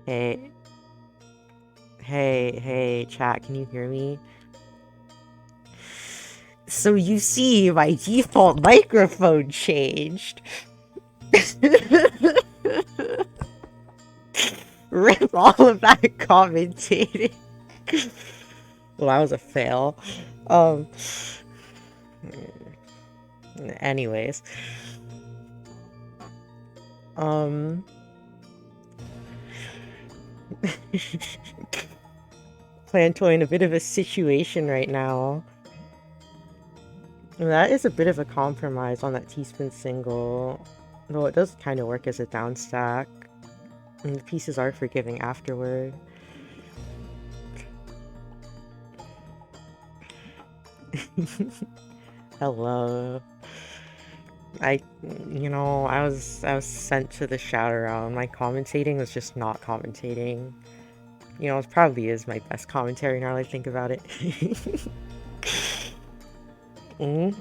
Hey, hey, chat, can you hear me? So you see, my default microphone changed. Rip all of that commentating. Well, that was a fail. Um, anyways. Um... Plantoy in a bit of a situation right now. That is a bit of a compromise on that T-spin single. Though it does kind of work as a down stack. And the pieces are forgiving afterward. Hello. I, I was sent to the shadow round. My commentating was just not commentating. You know, it probably is my best commentary now that I think about it. mm.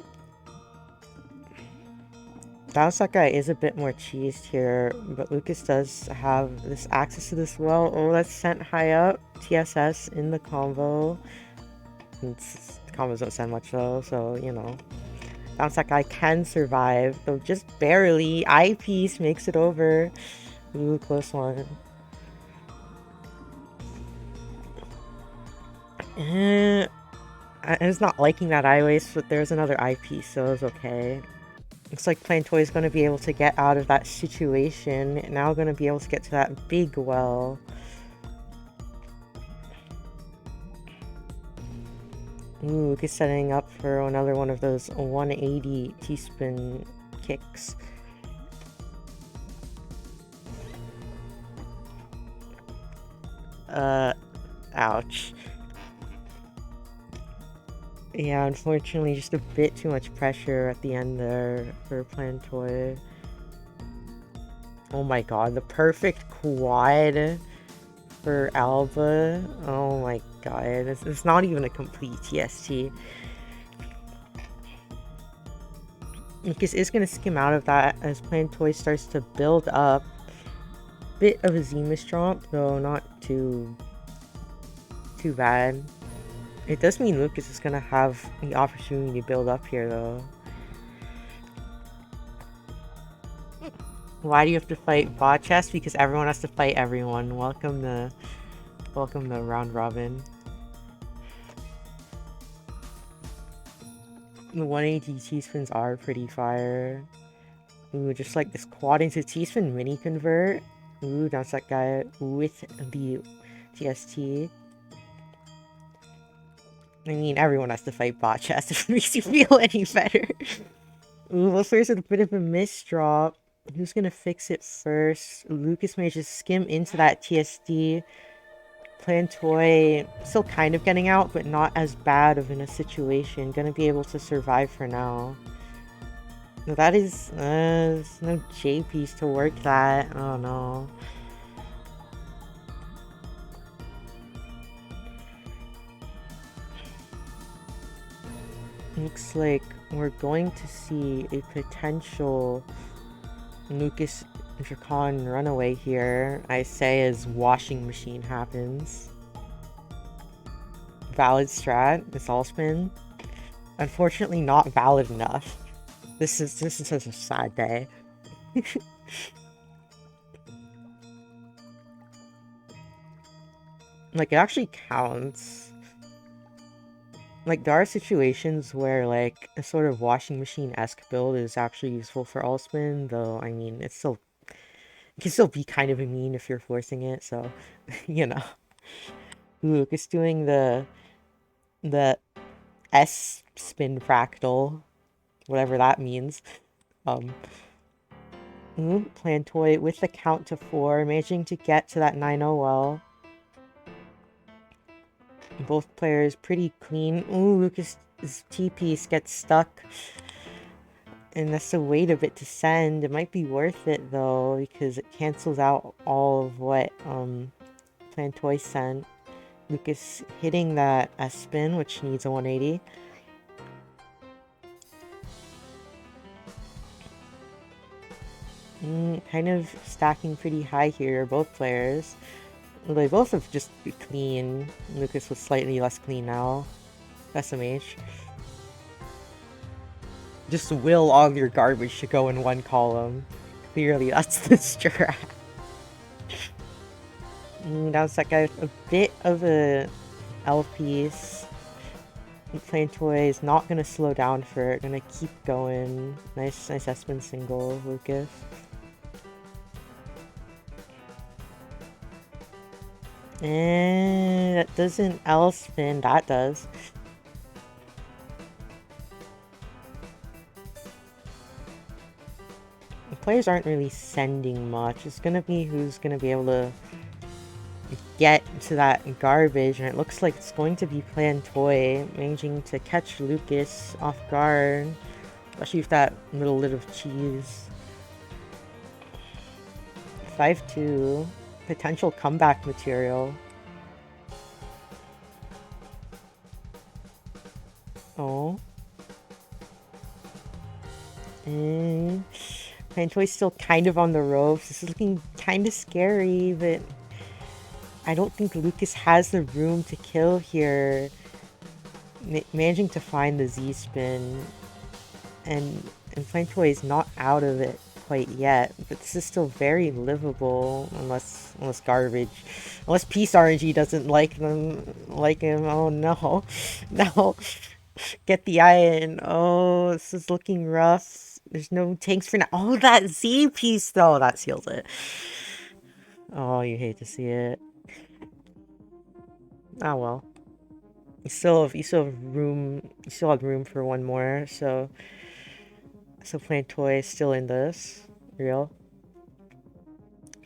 Daosaka is a bit more cheesed here, but Lucas does have this access to this well. Oh, that's sent high up. TSS in the combo. Combos don't send much though, so, you know. Daosaka can survive, though just barely. Eyepiece makes it over. Ooh, close one. I was not liking that eye waste, but there's another eyepiece, so it was okay. Looks like Plantoy is going to be able to get out of that situation. Now going to be able to get to that big well. Ooh, Lucas setting up for another one of those 180 T-spin kicks. Ouch. Yeah, unfortunately, just a bit too much pressure at the end there for Plantoy. Oh my god, the perfect quad for Alba. Oh my god, it's not even a complete TST. Lucas is going to skim out of that as Plantoy starts to build up. Bit of a Zemus drop, though not too bad. It does mean Lucas is going to have the opportunity to build up here, though. Why do you have to fight bot chess? Because everyone has to fight everyone. Welcome to round robin. The 180 T-spins are pretty fire. Ooh, just like this quad into T-spin mini convert. Ooh, that's that guy with the TST. I mean, everyone has to fight bot chess if it makes you feel any better. Ooh, well, there's a bit of a misdrop. Who's gonna fix it first? Lucas may just skim into that TSD. Plantoy still kind of getting out, but not as bad of in a situation. Gonna be able to survive for now. No, that is, there's no J-piece to work that. Oh no. Looks like we're going to see a potential Lucas Dracan runaway here. I say as washing machine happens. Valid strat, it's all spin. Unfortunately not valid enough. This is such a sad day. Like, it actually counts. Like, there are situations where, like, a sort of washing machine-esque build is actually useful for all spin, though, I mean, it can still be kind of a mean if you're forcing it, so, you know. Luke is doing the S spin fractal, whatever that means. Plantoy with the count to 4, managing to get to that 9-0 well. Both players pretty clean. Ooh, Lucas's T-piece gets stuck. And that's to wait a bit to send. It might be worth it though, because it cancels out all of what Plantoy sent. Lucas hitting that S-spin, which needs a 180. Kind of stacking pretty high here, both players. They both have just clean. Lucas was slightly less clean now. SMH. Just will all your garbage to go in one column. Clearly, that's the strat. That's that guy with a bit of a L piece. Playing toy is not gonna slow down for it. Gonna keep going. Nice S-spin single, Lucas. And that doesn't L spin. That does. The players aren't really sending much. It's gonna be who's gonna be able to get to that garbage, and it looks like it's going to be Plantoy managing to catch Lucas off guard, especially with that little lid of cheese. 5-2, potential comeback material. Oh. And Plantoy's still kind of on the ropes. This is looking kind of scary, but I don't think Lucas has the room to kill here. Managing to find the Z-spin, and Plantoy is not out of it quite yet, but this is still very livable, unless garbage, unless Peace RNG doesn't like him. Oh no, no, get the eye in. Oh, this is looking rough. There's no tanks for now. Oh, that Z piece though, that seals it. Oh, you hate to see it. Oh well. You still have room. You still have room for one more. So Plantoy is still in this. Real.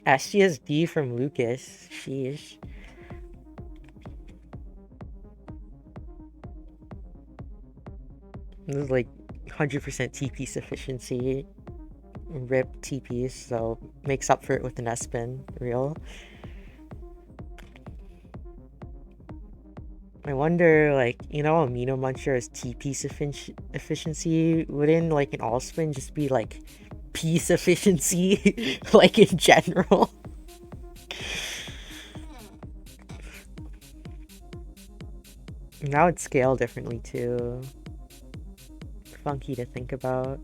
SGSD from Lucas. Sheesh. This is like 100% TP sufficiency. Rip TPs, so makes up for it with an S-spin. Real. I wonder, like, you know, Amino Muncher has TP efficiency. Wouldn't, like, an all-spin just be, like, piece efficiency, like, in general? Now it's scaled differently, too. Funky to think about.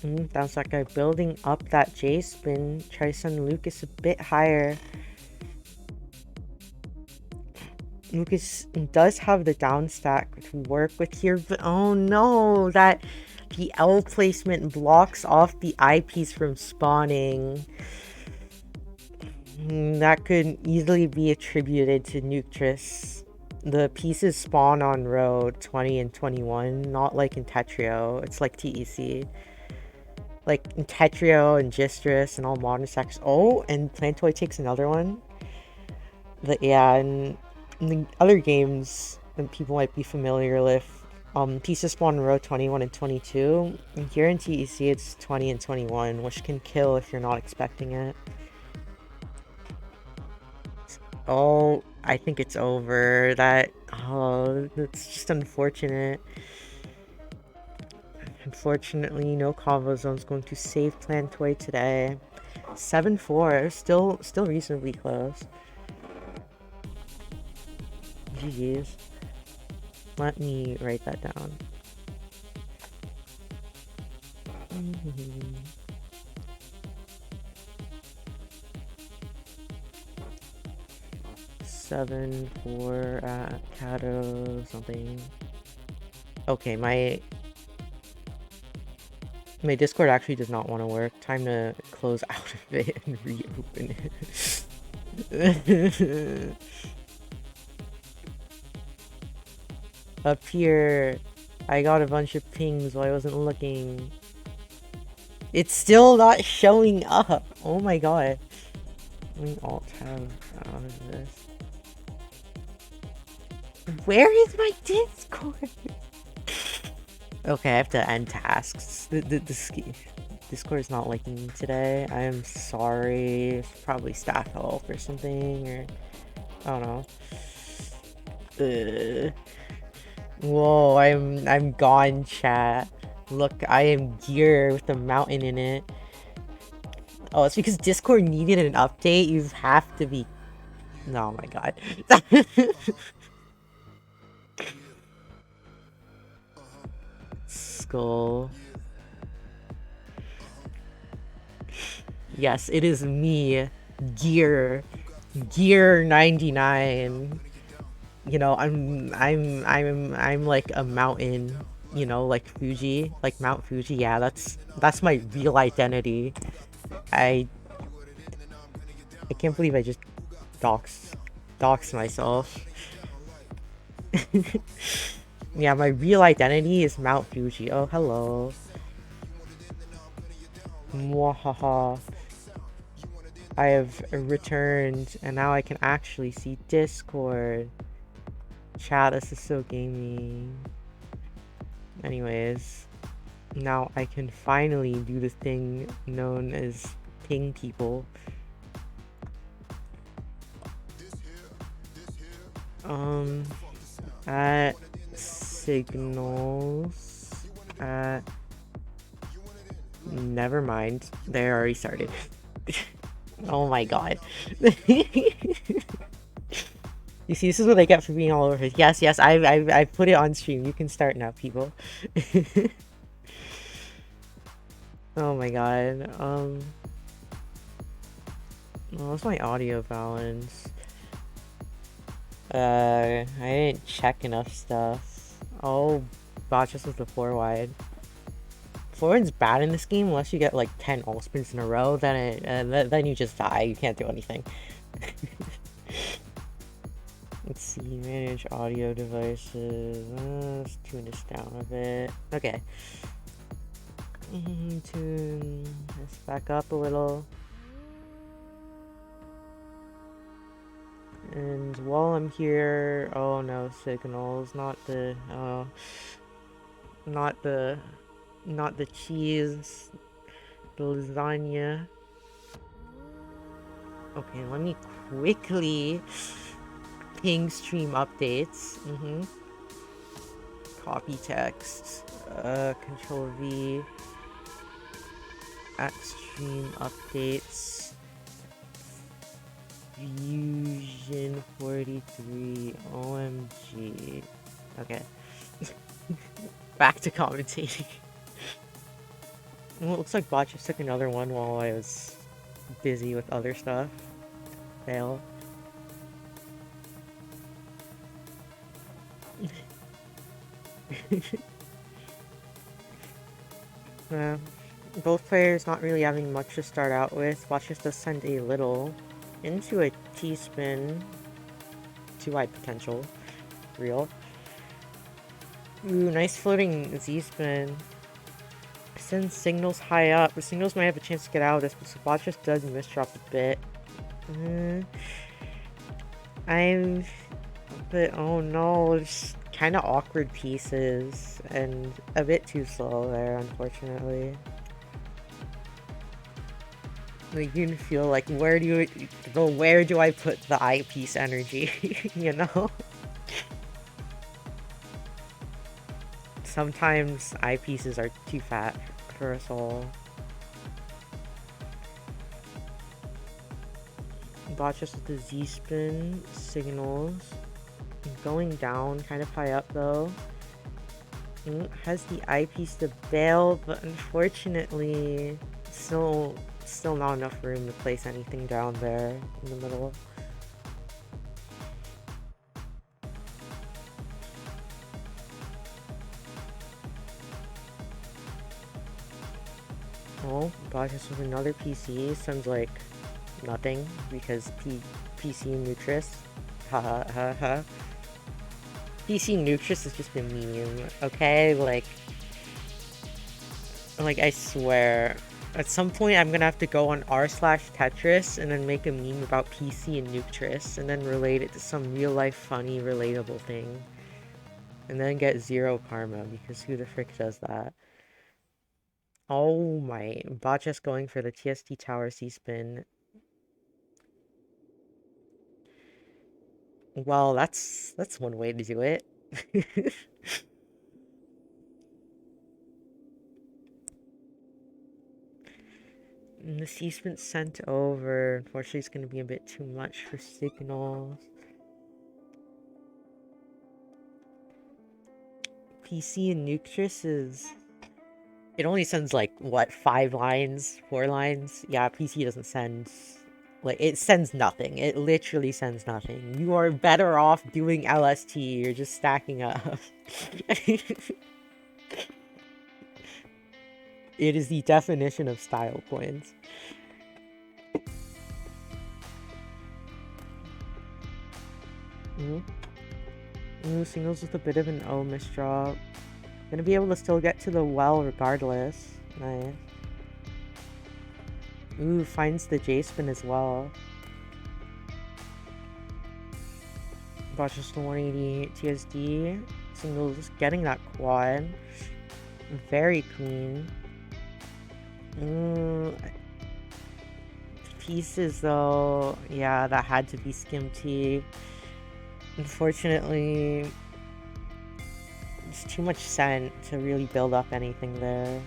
That's that guy building up that J-spin. Try to send Lucas a bit higher. Lucas does have the down stack to work with here, but oh no, that the L placement blocks off the I piece from spawning. That could easily be attributed to Nuctris. The pieces spawn on road 20 and 21, not like in Tetrio. It's like TEC. Like in Tetrio and Gistris and all modern stacks. Oh, and Plantoy takes another one. Yeah, and in the other games that people might be familiar with, pieces spawn in row 21 and 22. And here in TEC, it's 20 and 21, which can kill if you're not expecting it. Oh, I think it's over. Oh, that's just unfortunate. Unfortunately, no combo zone's going to save Plantoy today. 7-4, still reasonably close. GG's. Let me write that down. 7-4 at Kato something. Okay, my Discord actually does not want to work. Time to close out of it and reopen it. Up here, I got a bunch of pings while I wasn't looking. It's still not showing up. Oh my god. Let me alt-tab out of this. Where is my Discord? Okay, I have to end tasks. Discord is not liking me today. I am sorry. It's probably staff help or something, or I don't know. Whoa, I'm gone, chat. Look, I am gear with a mountain in it. Oh, it's because Discord needed an update. You have to be. Oh my god. Skull. Yes, it is me, Gear, Gear 99. You know, I'm like a mountain. You know, like Fuji, like Mount Fuji. Yeah, that's my real identity. I I can't believe I just doxed myself. Yeah, my real identity is Mount Fuji. Oh, hello. Mwahaha. I have returned, and now I can actually see Discord. Chat, this is so gamey. Anyways, now I can finally do the thing known as ping people. At signals, at... Never mind. They already started. Oh my god. You see, this is what I get for being all over. Yes, yes, I put it on stream. You can start now, people. Oh my god. What's my audio balance? I didn't check enough stuff. Oh, botches with the 4 wide. 4-wide's bad in this game unless you get like 10 all spins in a row. Then you just die. You can't do anything. Let's see, manage audio devices. Let's tune this down a bit. Okay. Tune this back up a little. And while I'm here, oh no, signals, not the cheese, the lasagna. Okay, let me quickly ping stream updates. Copy text. Control V. At stream updates. Fusion 43. OMG. Okay. Back to commentating. Well, it looks like Bot just took another one while I was busy with other stuff. Fail. Both players not really having much to start out with. Bot just does send a little into a T-spin. 2-wide potential. Real. Ooh, nice floating Z-spin. Sends signals high up. The signals might have a chance to get out of this, but Sabat just does misdrop a bit. But oh no, just kind of awkward pieces and a bit too slow there, unfortunately. Like, you can feel like, where do I put the eyepiece energy, you know? Sometimes eyepieces are too fat for us all. Bot just with the Z-spin signals. Going down, kind of high up though. Has the eyepiece to bail, but unfortunately, still not enough room to place anything down there in the middle. Oh, Botches with another PC sends like nothing because PC Nutris. Ha ha ha ha. PC Nutris is just a meme, okay? Like I swear, at some point I'm gonna have to go on r/Tetris and then make a meme about PC and Nutris and then relate it to some real life funny relatable thing. And then get 0 karma because who the frick does that? Oh my, Bot just going for the TST Tower C-spin. Well, that's one way to do it. The C's been sent over. Unfortunately, it's going to be a bit too much for signals. PC and Nuctress is... It only sends, like, what, 5 lines? 4 lines? Yeah, PC doesn't send... Like, it sends nothing. It literally sends nothing. You are better off doing LST. You're just stacking up. It is the definition of style points. Ooh, singles with a bit of an O misdrop. Gonna be able to still get to the well regardless. Nice. Ooh, finds the J-spin as well. Botch just 180 TSD. Singles getting that quad. Very clean. Ooh. Pieces though. Yeah, that had to be Skim T. Unfortunately, it's too much scent to really build up anything there.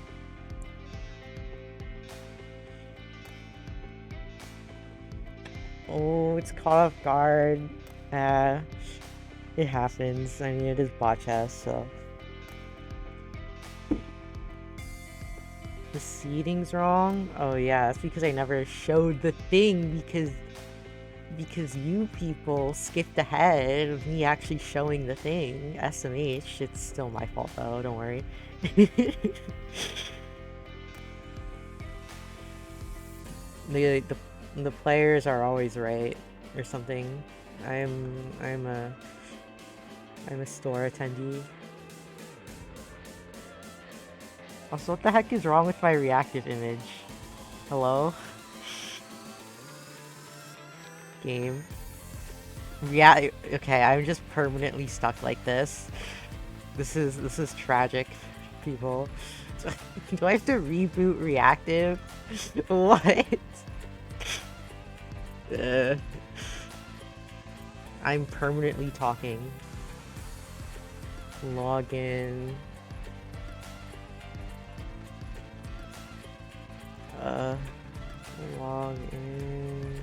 Oh, it's caught off guard. It happens. I mean, it is bot chess, so. The seating's wrong? Oh yeah, that's because I never showed the thing because you people skipped ahead of me actually showing the thing. SMH, it's still my fault though, don't worry. The players are always right or something. I'm a store attendee. Also, what the heck is wrong with my reactive image? Hello? Game. Yeah, okay, I'm just permanently stuck like this. This is tragic, people. Do I have to reboot reactive? What? I'm permanently talking. Login. Login.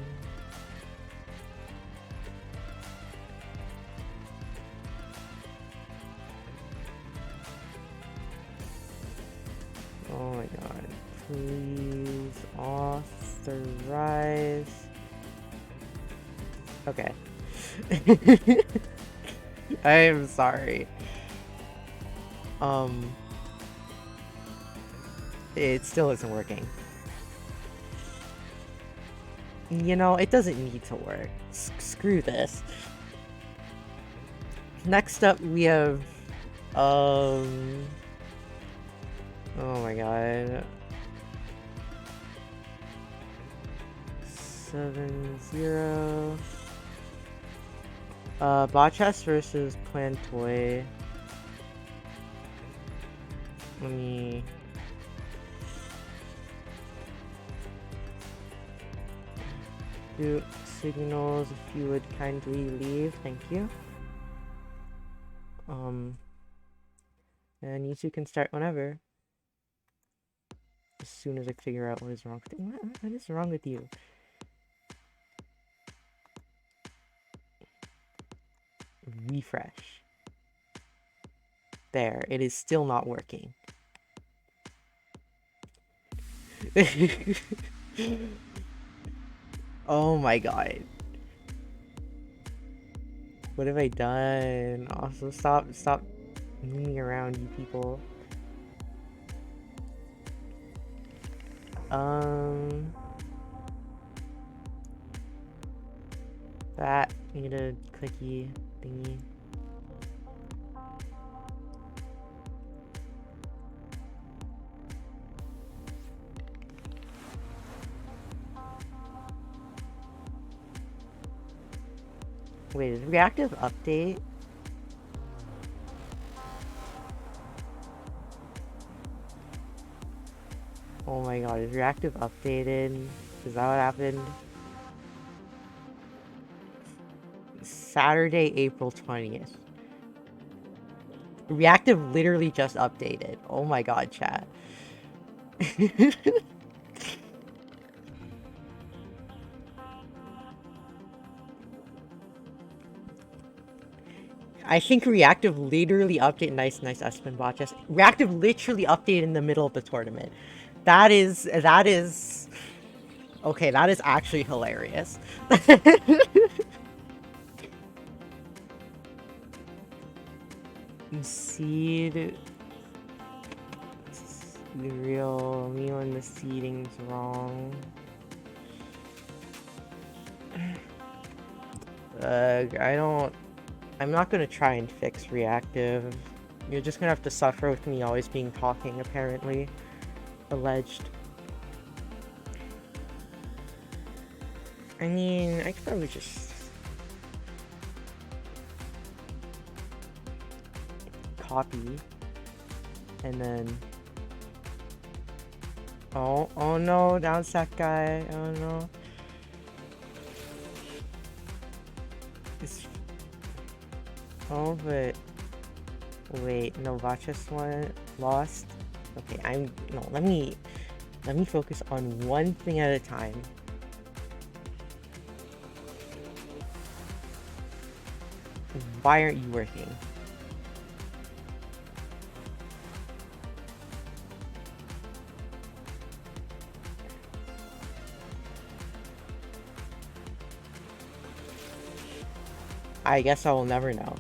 Oh my god. Please authorize. Okay. I am sorry. It still isn't working. You know, it doesn't need to work. Screw this. Next up, we have, oh my god. 7-0. Bot chess versus Plantoy. Let me... do signals if you would kindly leave, thank you. And you two can start whenever. As soon as I figure out what is wrong with you. What is wrong with you? Refresh. There, it is still not working. Oh my god. What have I done? Also, stop moving around, you people. That, need a clicky thingy. Wait, is reactive update? Oh my god, is reactive updated? Is that what happened? Saturday, April 20th. Reactive literally just updated. Oh my god, chat. I think Reactive literally updated nice Espen Botches. Reactive literally updated in the middle of the tournament. That is okay, that is actually hilarious. Seed real me when the seeding's wrong. I'm not gonna try and fix Reactive. You're just gonna have to suffer with me always being talking, apparently. Alleged. I mean, I could probably just copy and then oh no, down sack guy. Oh no. It's but wait, no, Vachas one lost. Okay, no, let me focus on one thing at a time. Why aren't you working? I guess I will never know.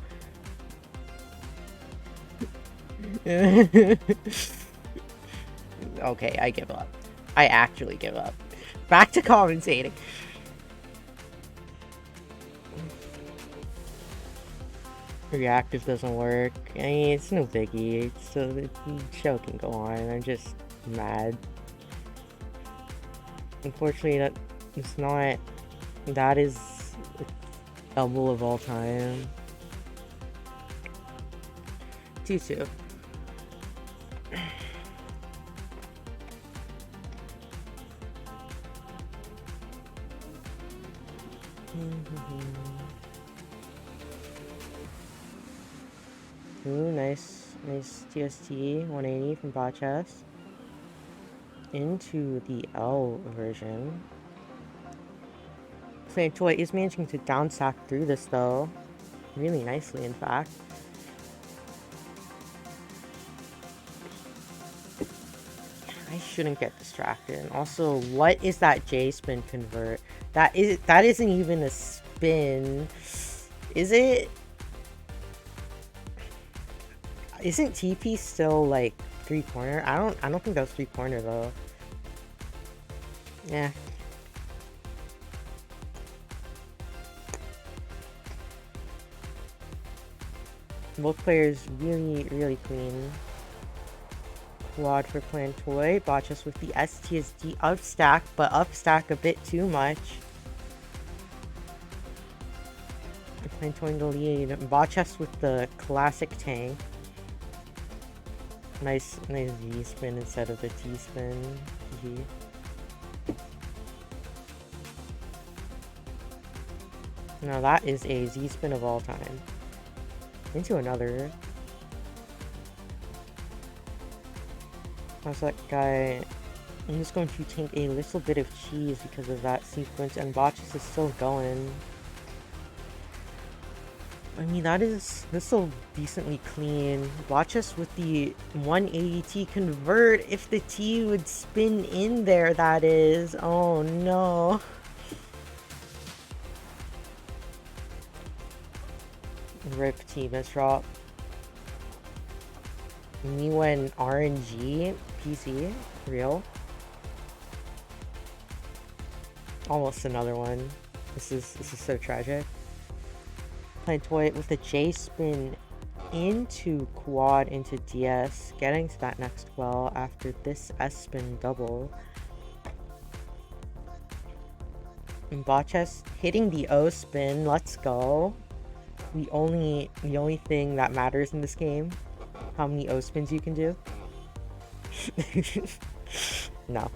Okay, I give up. I actually give up. Back to commentating. Reactive doesn't work. I mean, it's no biggie. So the show can go on. I'm just mad. Unfortunately, it's not. That is a double of all time. 2-2. Ooh, nice TST 180 from Botchess. Into the L version. Toy is managing to down sack through this though. Really nicely, in fact. I shouldn't get distracted. And also, what is that J spin convert? That isn't even a spin. Is it? Isn't TP still like 3-corner? I don't think that was 3-corner though. Yeah. Both players really clean. Quad for Plantoy. Botchus with the STSD up stack, but up stack a bit too much. Plantoy in the lead. Botchus with the classic tank. Nice Z spin instead of the T spin. Now that is a Z spin of all time. Into another. How's that guy? I'm just going to take a little bit of cheese because of that sequence, and Botchus is still going. I mean, this still decently clean. Botchus with the 180T convert, if the T would spin in there, that is. Oh no. Rip T misdrop. Me when RNG PC real. Almost another one. This is so tragic. Plantoy with a J spin into quad into DS, getting to that next well after this S spin double. And Botchess hitting the O spin. Let's go. The only thing that matters in this game. How many O spins you can do? No.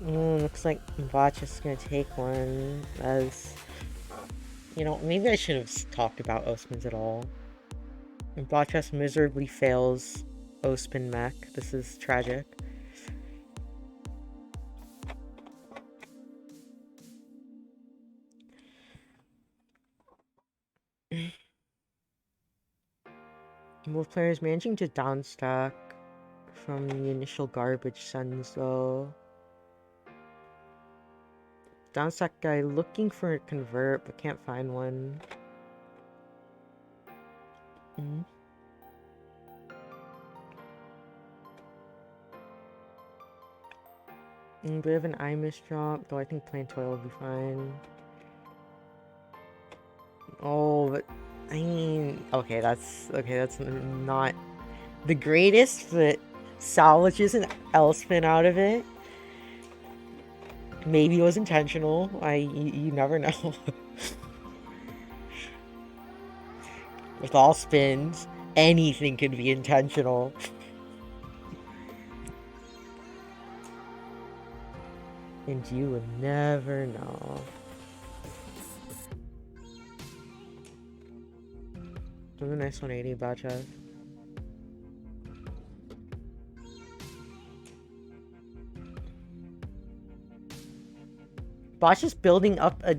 Looks like Botchess is gonna take one. As you know, maybe I should have talked about O spins at all. And Botchess miserably fails O spin mech. This is tragic. Both players managing to downstack from the initial garbage sends though. Downstack guy looking for a convert but can't find one. Bit of an eye misdrop, though I think Plantoy will be fine. Oh, but I mean, okay, that's not the greatest, but salvages an Elspin out of it. Maybe it was intentional. You never know. With all spins, anything could be intentional. And you would never know. Do a nice 180, Bacha. Bacha's building up a...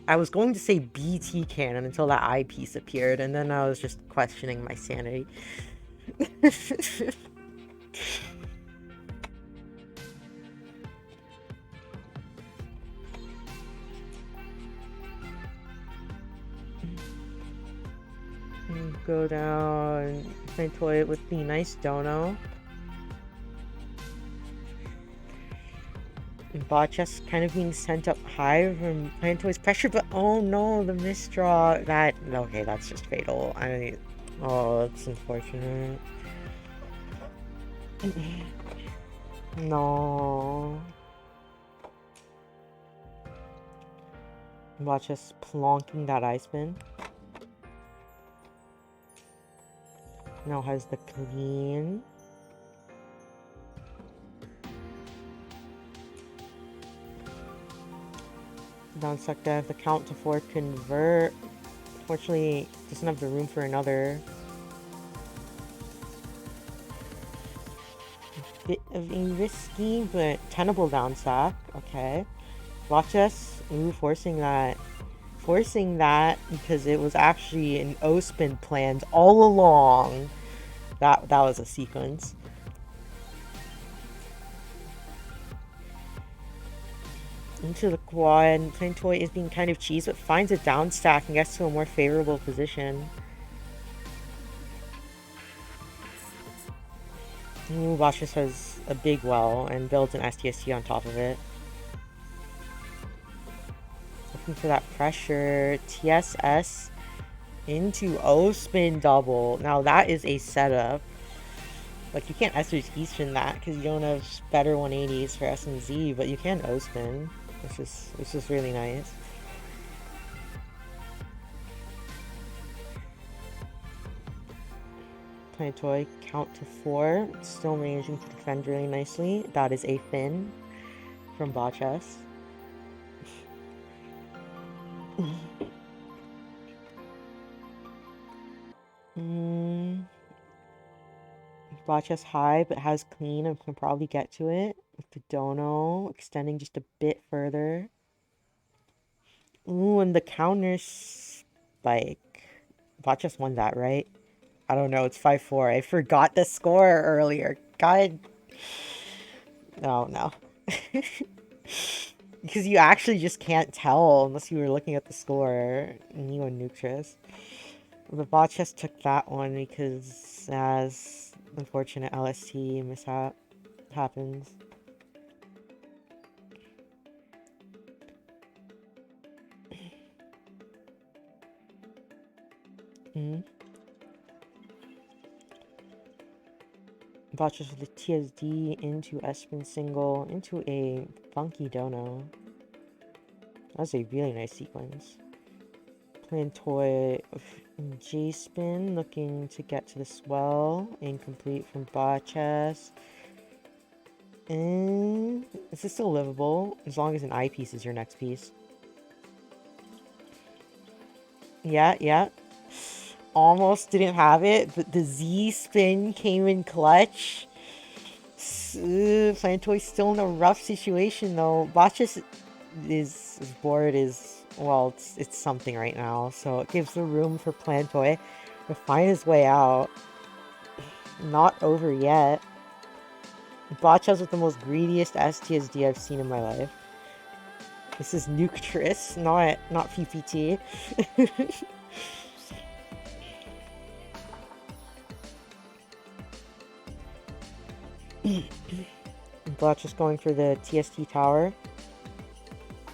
I was going to say BT cannon until that eyepiece appeared, and then I was just questioning my sanity. Go down, play toy with the nice dono. Botchess kind of being sent up high from Plantoy's pressure, but oh no, the misdraw. Okay, that's just fatal. Oh, that's unfortunate. No. Botchess plonking that ice spin. Now has the clean. Downstack death, the count to 4 convert. Unfortunately, doesn't have the room for another. Bit of a risky, but tenable downstack. Okay. Watch us. Ooh, forcing that. Forcing that because it was actually an O-spin planned all along. That was a sequence. Into the quad, Plantoy is being kind of cheesed, but finds a down stack and gets to a more favorable position. Ooh, Botchus has a big well and builds an STST on top of it. Looking for that pressure. TSS into O-spin double. Now that is a setup. Like, you can't SRT spin that because you don't have better 180s for S and Z, but you can O-spin. This is really nice. Plantoy, count to 4. Still managing to defend really nicely. That is a fin from Botchess. Botchess high, but has clean and can probably get to it. With the dono extending just a bit further. Ooh, and the counter spike. Botchess won that, right? I don't know, it's 5-4. I forgot the score earlier. God. Oh, no. Because you actually just can't tell unless you were looking at the score. Neo Nutrus. The Botchess took that one because as unfortunate LST mishap happens. Botchess with the TSD into S-spin single into a funky dono. That's a really nice sequence. Plantoy J-spin looking to get to the swell. Incomplete from Botchess. And this is still livable as long as an eyepiece is your next piece. Yeah. Almost didn't have it, but the Z spin came in clutch. Plantoy's still in a rough situation though. Botchess his board is Well, it's something right now, so it gives the room for Plantoy to find his way out. Not over yet. Botchas with the most greediest STSD I've seen in my life. This is Nuketris, not PPT. Botchas going for the TST tower.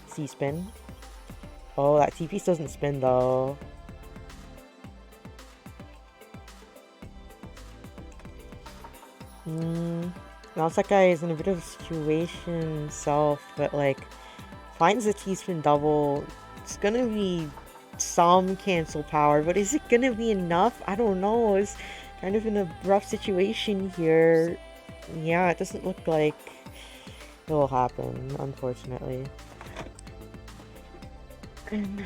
C-spin. Oh, that TP doesn't spin though. Now that guy is in a bit of a situation himself, but like, finds the T-spin double. It's gonna be some cancel power, but is it gonna be enough? I don't know. It's kind of in a rough situation here. Yeah, it doesn't look like it'll happen, unfortunately. And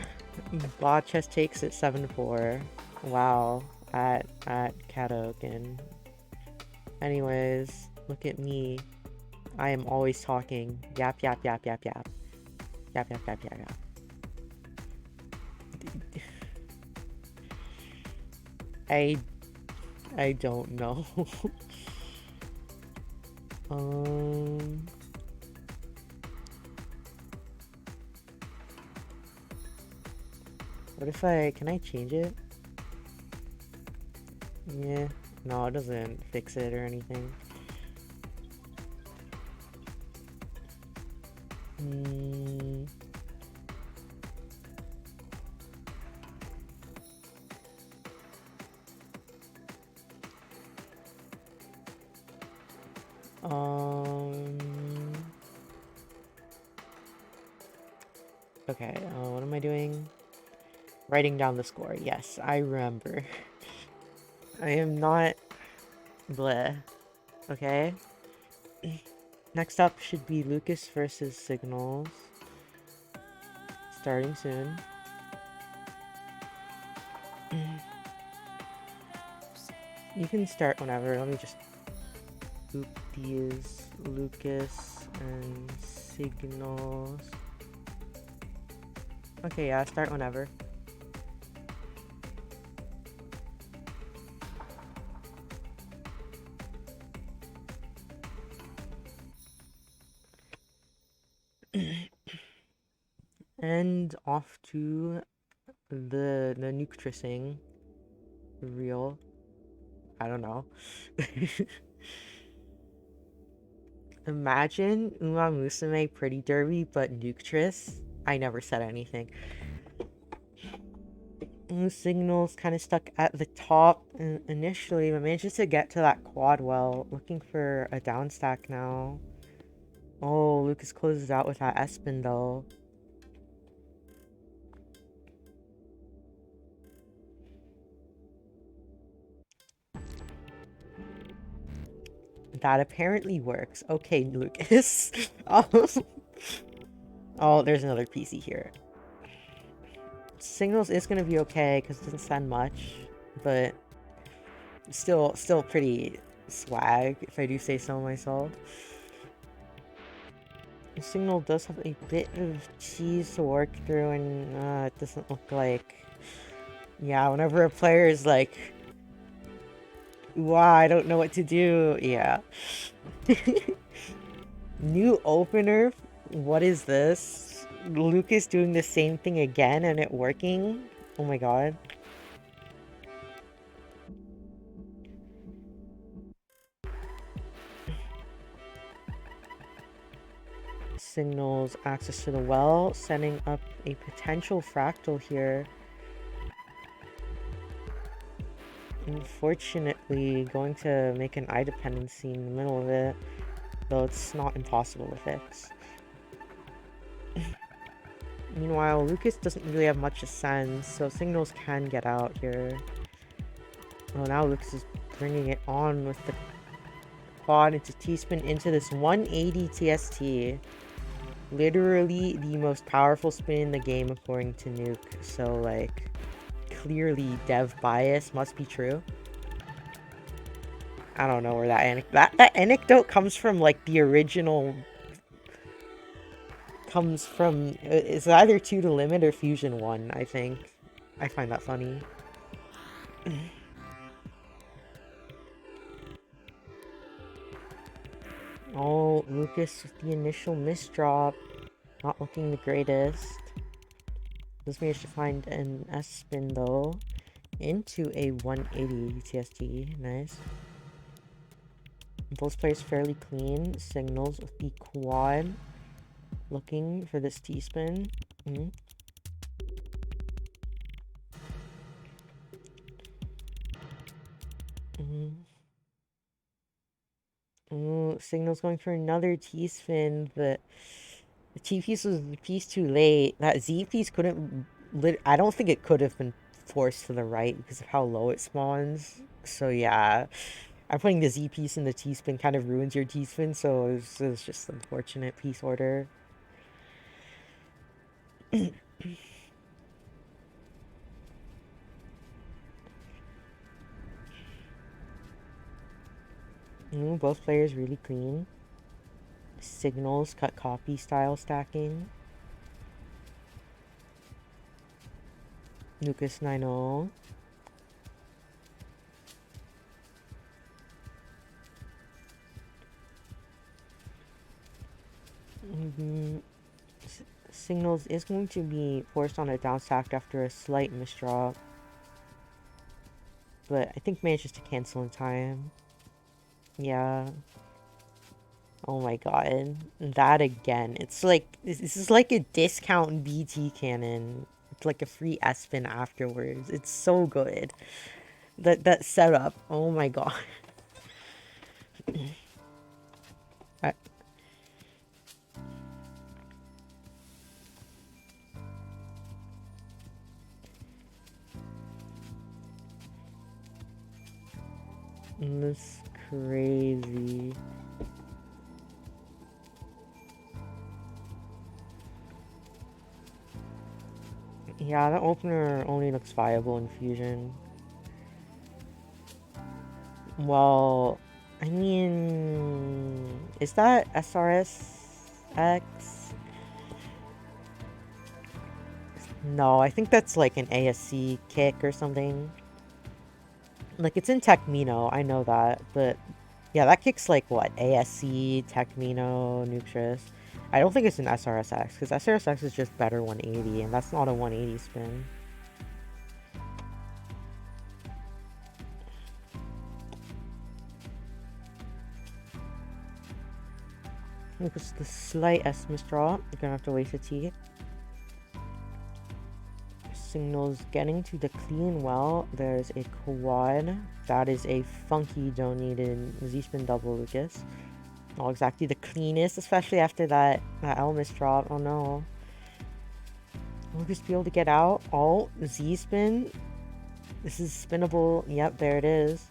Botchas takes it 7-4. Wow, at Kadoken. Anyways, look at me. I am always talking. Yap, yap, yap, yap, yap. Yap, yap, yap, yap, yap. I don't know. What if can I change it? Yeah, no, it doesn't fix it or anything. Okay, what am I doing? Writing down the score. Yes, I remember. I am not bleh. Okay. Next up should be Lucas versus Signals. Starting soon. You can start whenever. Let me just boop these. Lucas and Signals. Okay, yeah, start whenever. And off to the Nuketrising. Real. I don't know. Imagine Uma Musume Pretty Derby, but Nuketris. I never said anything. Signals kind of stuck at the top initially, but manages to get to that quad well. Looking for a down stack now. Oh, Lucas closes out with that Espen though. That apparently works. Okay, Lucas. Oh, there's another PC here. Signals is gonna be okay because it doesn't send much, but still pretty swag if I do say so myself. The Signal does have a bit of cheese to work through, and it doesn't look like. Yeah, whenever a player is like, wow, I don't know what to do. Yeah. New opener? What is this? Lucas doing the same thing again and it working? Oh my god. Signals access to the well, setting up a potential fractal here. Unfortunately, going to make an eye dependency in the middle of it, though it's not impossible to fix. Meanwhile, Lucas doesn't really have much to send, so Signals can get out here. Oh, now Lucas is bringing it on with the quad into T-spin into this 180 TST. Literally the most powerful spin in the game according to Nuke, so like, clearly dev bias must be true. I don't know where that anecdote comes from, like the original comes from it's either 2 to limit or fusion 1, I think. I find that funny. Oh, Lucas with the initial misdrop. Not looking the greatest. Does manage to find an S spin though. Into a 180 UTST. Nice. Both players fairly clean. Signals with the quad. Looking for this T-spin. Signal's going for another T-spin, but the T piece was the piece too late. That Z piece couldn't... I don't think it could have been forced to the right because of how low it spawns. So yeah, I'm putting the Z piece in the T-spin kind of ruins your T-spin, so it was just unfortunate piece order. Both players really clean. Signals, cut copy style stacking. Lucas 9-0. Signals is going to be forced on a down stack after a slight misdraw. But I think manages to cancel in time. Yeah. Oh my god. That again. It's like, this is like a discount BT cannon. It's like a free S-spin afterwards. It's so good. That setup. Oh my god. That's crazy. Yeah, the opener only looks viable in Fusion. Well, I mean, is that SRSX? No, I think that's like an ASC kick or something. Like, it's in Techmino, I know that, but yeah, that kick's like what? ASC, Techmino, Nutrus. I don't think it's an SRSX, because SRSX is just better 180, and that's not a 180 spin. Because the slight S misdraw, you're gonna have to waste a T. Signals getting to the clean well. There's a quad. That is a funky donated Z-spin double, Lucas. Not exactly the cleanest, especially after that L misdrop. Oh no. Lucas be able to get out. Oh, Z-spin. This is spinnable. Yep, there it is.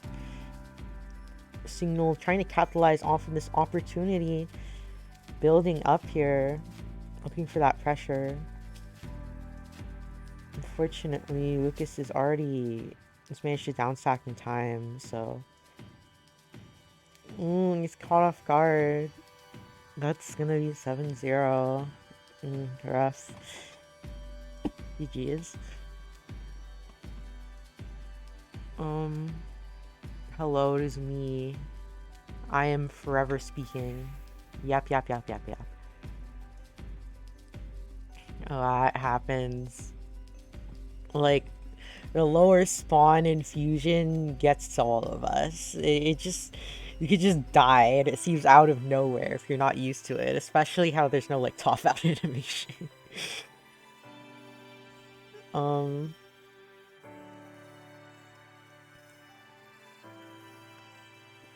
Signal trying to capitalize off of this opportunity. Building up here. Looking for that pressure. Unfortunately, Lucas is already just managed to downstack in time, so... he's caught off guard. That's gonna be 7-0. Rough. GG's. Hello, it is me. I am forever speaking. Yap, yap, yap, yap, yap. Oh, that happens. Like, the lower spawn in Fusion gets to all of us. It just... You could just die, and it seems out of nowhere if you're not used to it. Especially how there's no, like, top-out animation.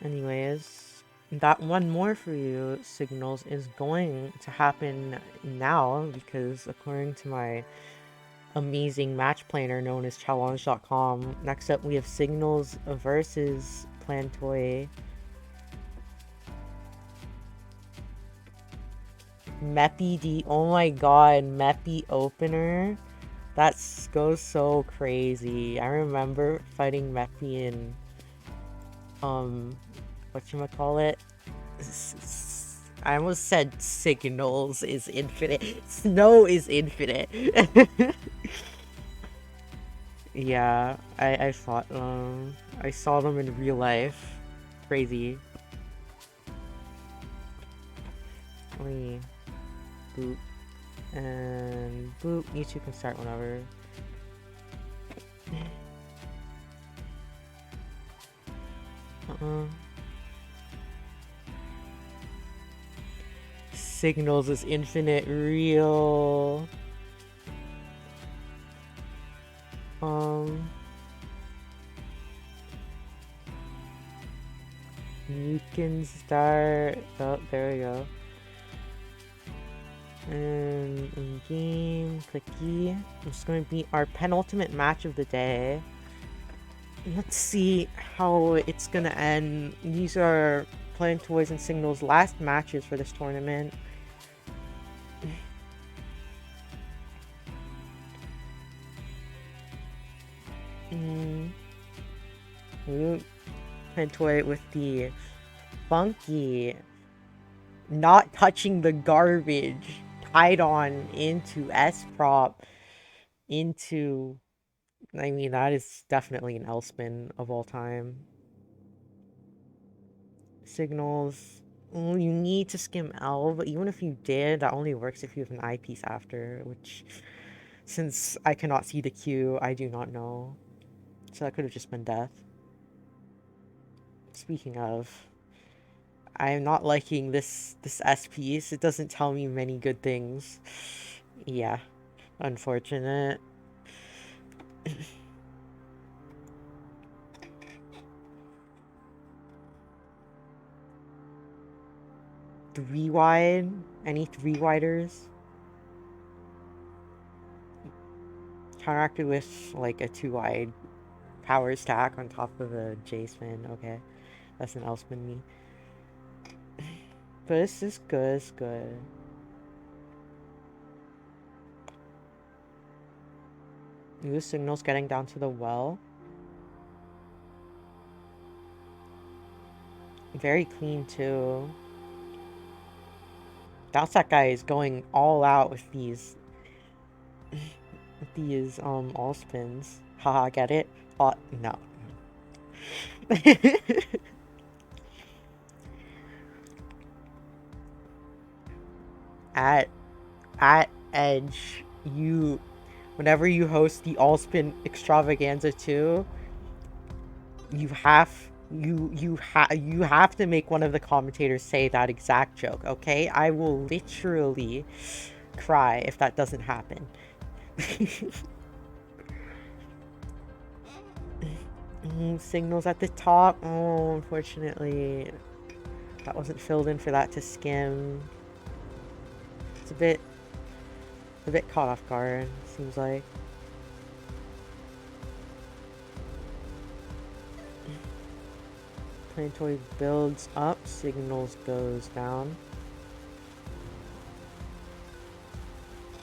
Anyways, that one more for you, Signals, is going to happen now, because according to my amazing match planner known as challenge.com, next up we have Signals versus Plantoy. Meppy D, oh my god, Meppy opener. That goes so crazy. I remember fighting Meppy in, whatchamacallit? I almost said Signals is infinite. Snow is infinite. Yeah, I fought them. I saw them in real life. Crazy. Let boop and boop. You two can start whenever. Signals is infinite real. You can start. Oh, there we go. And in game, clicky. It's going to be our penultimate match of the day. Let's see how it's gonna end. These are Planetoids and Signals' last matches for this tournament. Planetoid with the funky not touching the garbage tied on into S-Prop into... I mean, that is definitely an L-spin of all time. Signals. You need to skim L, but even if you did, that only works if you have an eyepiece after, which, since I cannot see the Q, I do not know. So that could have just been death. Speaking of, I am not liking this S piece. It doesn't tell me many good things. Yeah, unfortunate. 3 wide? Any 3 widers? Counteracted with like a 2 wide power stack on top of a J spin. Okay, that's an L spin me. But this is good. It's good. New Signals getting down to the well. Very clean too. That guy is going all out with these all spins. Haha, get it? No. at Edge, whenever you host the all spin extravaganza 2, you have to make one of the commentators say that exact joke, okay? I will literally cry if that doesn't happen. Signals at the top. Oh, unfortunately, that wasn't filled in for that to skim. It's a bit caught off guard, seems like. Planetoid builds up, Signals goes down.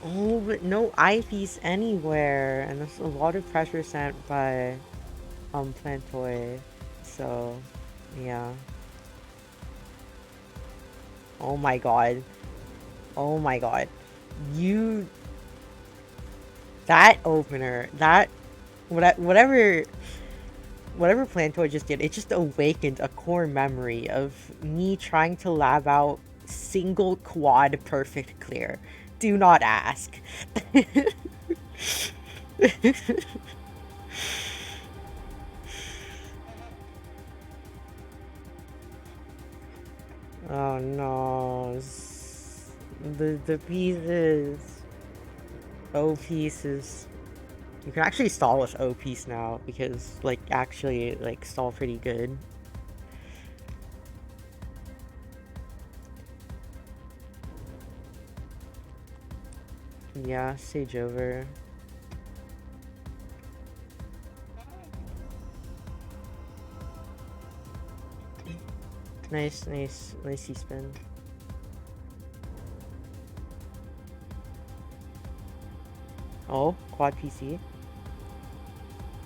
Oh, but no eyepiece anywhere, and there's a lot of pressure sent by Planetoid, so yeah. Oh my god. Oh my god. That opener, whatever Planetoid just did, it just awakened a core memory of me trying to lab out single quad perfect clear. Do not ask. Oh no. The pieces. O pieces. You can actually stall with O piece now because, like, actually, like, stall pretty good. Yeah, sage over. Nice C-spin. Oh, quad PC.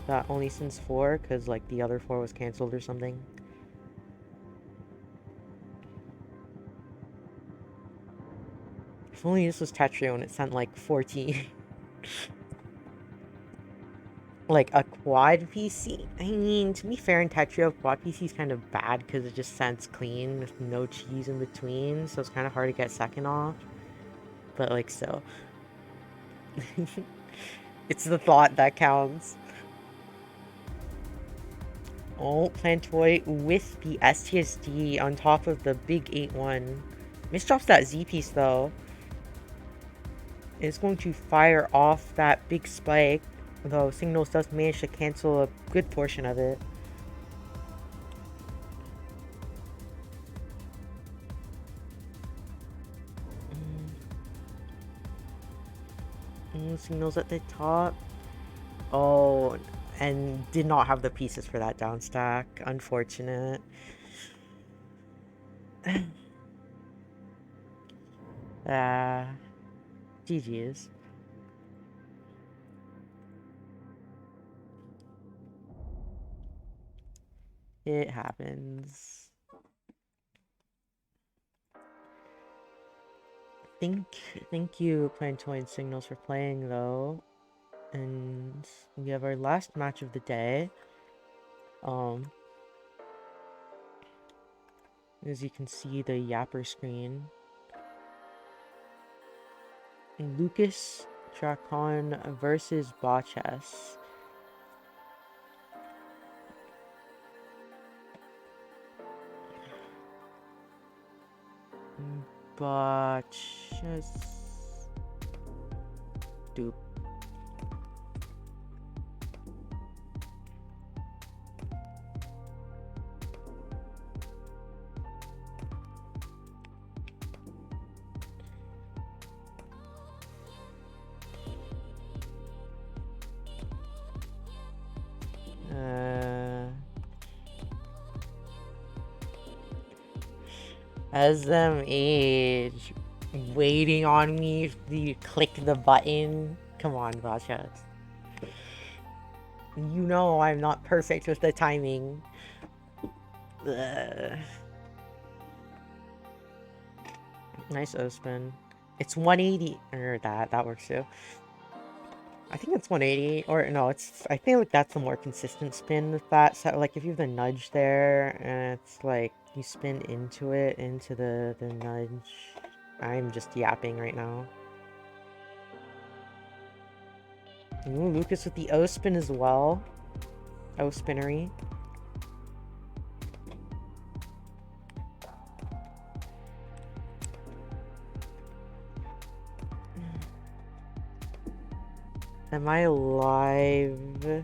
That only since 4, because, like, the other 4 was cancelled or something. If only this was Tetrio and it sent like 14. Like a quad PC? I mean, to be fair, in Tetrio, quad PC is kind of bad because it just sends clean with no cheese in between, so it's kind of hard to get second off. But like, still. It's the thought that counts. Oh, Plantoid with the STSD on top of the big 8-1. Misdrops that Z piece though. It's going to fire off that big spike, though Signals does manage to cancel a good portion of it. Signals at the top. Oh, and did not have the pieces for that down stack. Unfortunate. GG's. It happens. Thank you, Plantoid Signals, for playing though. And we have our last match of the day. As you can see, the Yapper screen. Lucas Chacon versus Botchess. Botchess. Dupe. SMH waiting on me to click the button. Come on, Botchess. You know I'm not perfect with the timing. Nice O-spin. It's 180. Or that works too. I think it's 180, or no, it's, I think like that's a more consistent spin with that. So like if you have the nudge there, and it's like you spin into it, into the nudge. I'm just yapping right now. Ooh, Lucas with the O-spin as well. O-spinnery. Am I live?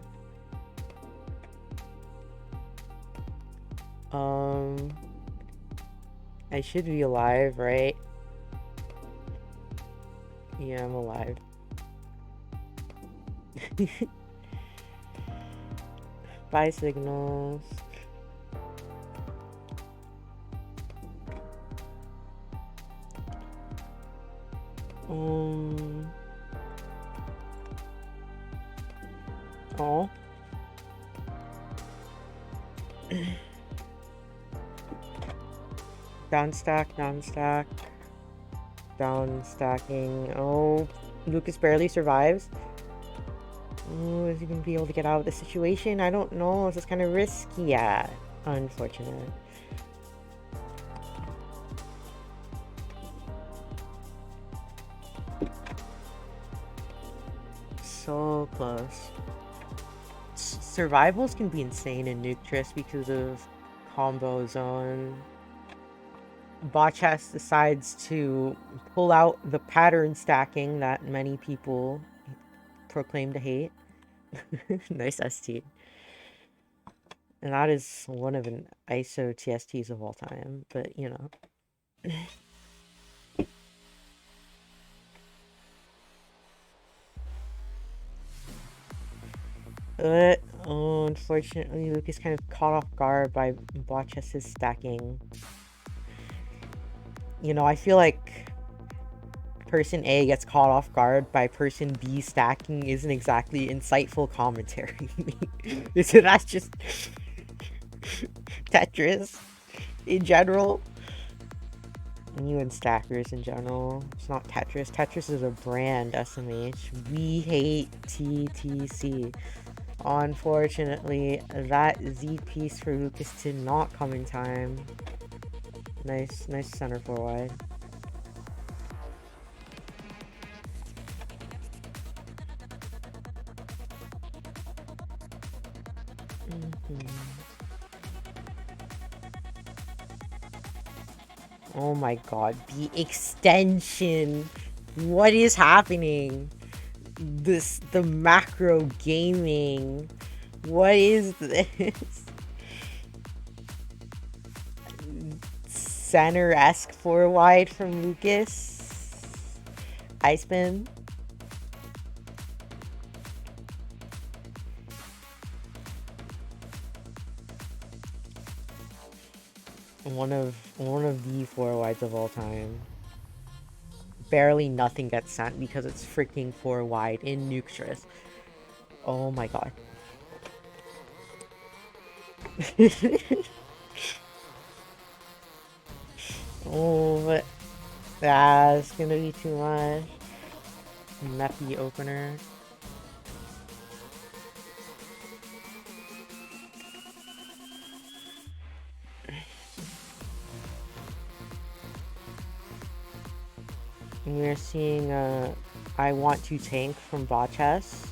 I should be alive, right? Yeah, I'm alive. Bye, Signals. Oh. Down stack, down stack. Down stacking. Oh, Lucas barely survives. Oh, is he gonna be able to get out of the situation? I don't know. This is kind of risky. Yeah, unfortunate. So close. Survivals can be insane in Nuketris because of combo zone. Botchess decides to pull out the pattern stacking that many people proclaim to hate. Nice ST. And that is one of an ISO TSTs of all time, but you know. Oh, unfortunately, Lucas kind of caught off guard by Botchess's stacking. You know, I feel like person A gets caught off guard by person B stacking isn't exactly insightful commentary. So that's just Tetris in general. You and stackers in general. It's not Tetris. Tetris is a brand, SMH. We hate TTC. Unfortunately, that Z piece for Lucas did not come in time. Nice center forward. Oh my god, the extension! What is happening? The macro gaming. What is this? Center-esque 4 wide from Lucas. I spin. One of the 4 wides of all time. Barely nothing gets sent because it's freaking 4 wide in Nukestris. Oh my god. Oh, but that's gonna be too much. Meppy opener. We're seeing I want to tank from Botchess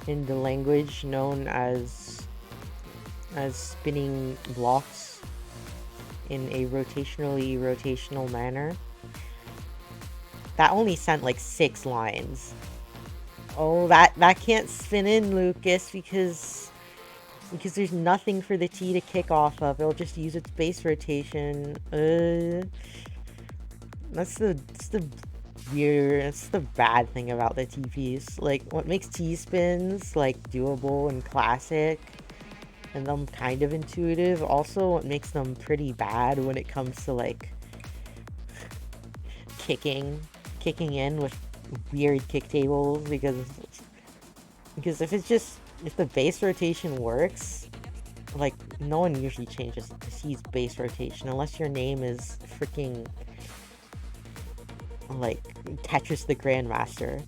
in the language known as spinning blocks in a rotational manner. That only sent like 6 lines. Oh, that can't spin in, Lucas, because there's nothing for the T to kick off of. It'll just use its base rotation. That's the weird, that's the bad thing about the TPs. Like, what makes T-spins, like, doable and classic, and them kind of intuitive, also what makes them pretty bad when it comes to, like, kicking in with weird kick tables, because if the base rotation works, like, no one usually changes to C's base rotation unless your name is freaking, like, Tetris the Grandmaster.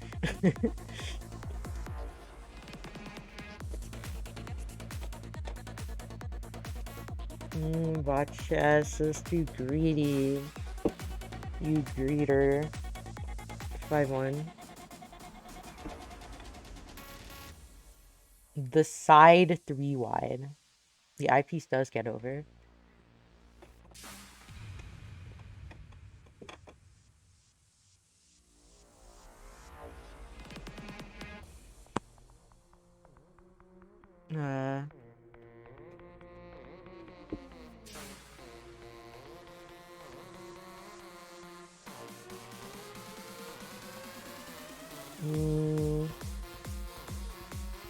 Botchess is too greedy. You greeter. 5-1. The side 3 wide. The eyepiece does get over.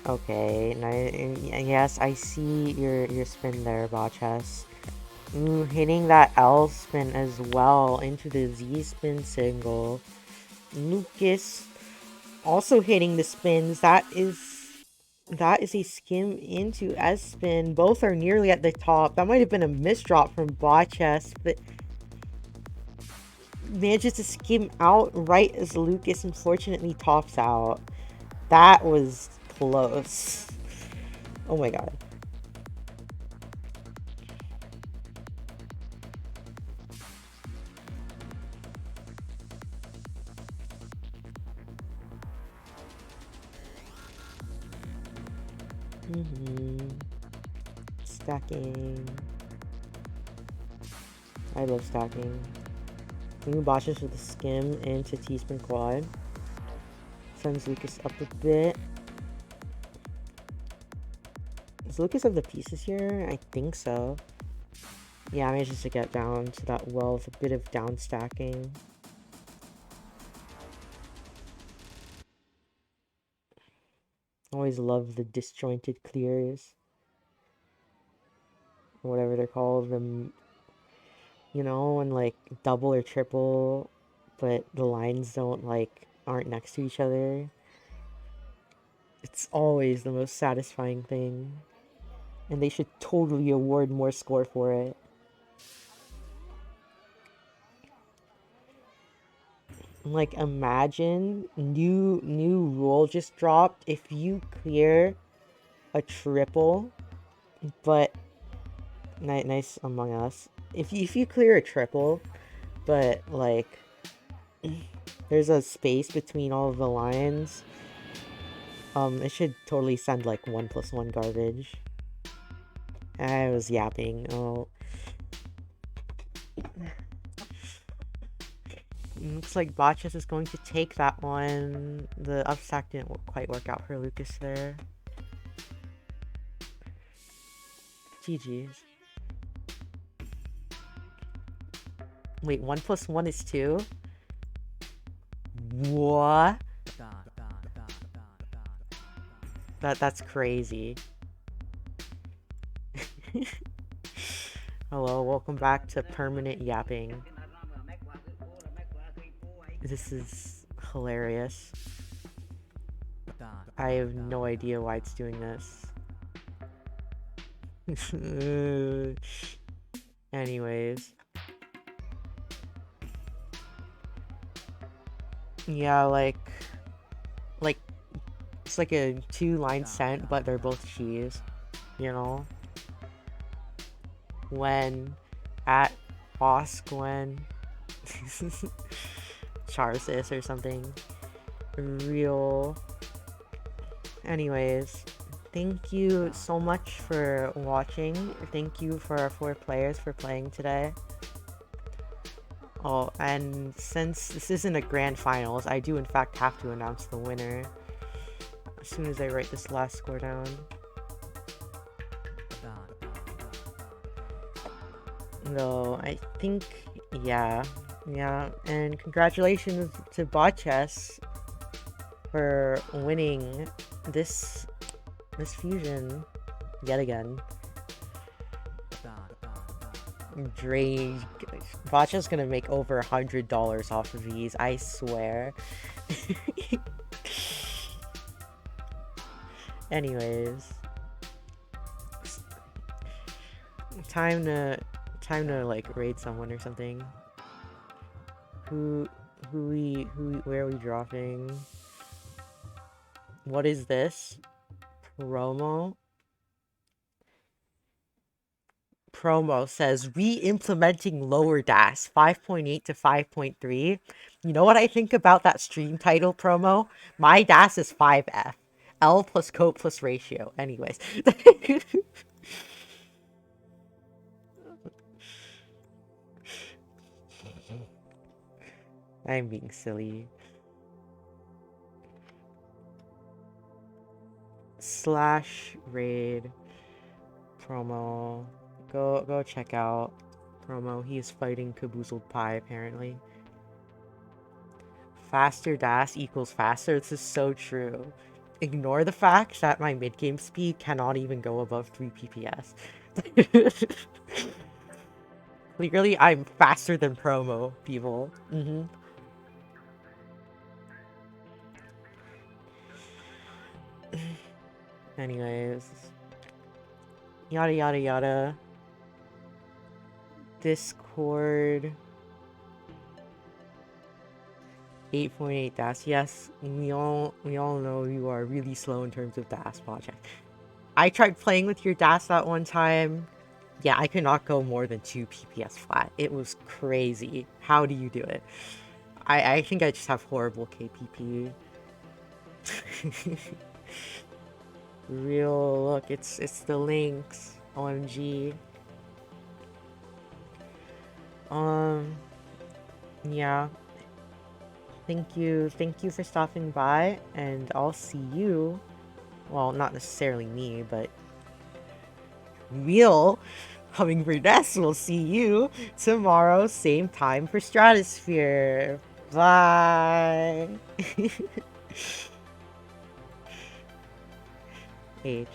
Okay, now, yes, I see your spin there, Botchess. Ooh, hitting that L spin as well into the Z spin single. Lucas also hitting the spins. That is a skim into S spin. Both are nearly at the top. That might have been a misdrop from Botchess, but manages to skim out right as Lucas unfortunately tops out. That was close. Oh my god. Stacking. I love stacking. New Botchess with a skim into T-spin quad. Sends Lucas up a bit. Does Lucas have the pieces here? I think so. Yeah, manages to get down to that well with a bit of down stacking. Always love the disjointed clears. Whatever they're called. Them, you know, when like double or triple, but the lines aren't next to each other. It's always the most satisfying thing. And they should totally award more score for it. Like, imagine new rule just dropped. If you clear a triple, but nice Among Us. If you clear a triple, but like there's a space between all of the lines, it should totally send like 1+1 garbage. I was yapping. Oh. Looks like Botchus is going to take that one. The upstack didn't quite work out for Lucas there. GG's. Wait, 1+1 is 2? What? That's crazy. Hello, welcome back to permanent yapping. This is hilarious. I have no idea why it's doing this. Anyways. Yeah, like it's like a 2-line scent, but they're both cheese, you know? When at Boss Gwen Charsis or something. Real. Anyways, thank you so much for watching. Thank you for our 4 players for playing today. Oh, and since this isn't a grand finals, I do in fact have to announce the winner as soon as I write this last score down. No, I think, yeah, and congratulations to Botchess for winning this fusion yet again. Drake, Botchess gonna make over $100 off of these, I swear. Anyways, time to like raid someone or something. Where are we dropping? What is this? Promo says re-implementing lower DAS 5.8 to 5.3. You know what I think about that stream title promo? My DAS is 5F. L plus code plus ratio. Anyways. I'm being silly. /raid promo. Go check out promo. He's fighting Caboozled Pie apparently. Faster DAS equals faster. This is so true. Ignore the fact that my mid-game speed cannot even go above 3 PPS. Clearly, I'm faster than promo, people. Anyways. Yada yada yada. Discord. 8.8 DAS. Yes, we all know you are really slow in terms of DAS project. I tried playing with your DAS that one time. Yeah, I could not go more than 2 PPS flat. It was crazy. How do you do it? I think I just have horrible KPP. Real, look, it's the links. OMG. Yeah. Thank you for stopping by, and I'll see you, well, not necessarily me, but Real Hummingbird Nest will see you tomorrow, same time for Stratosphere. Bye. H.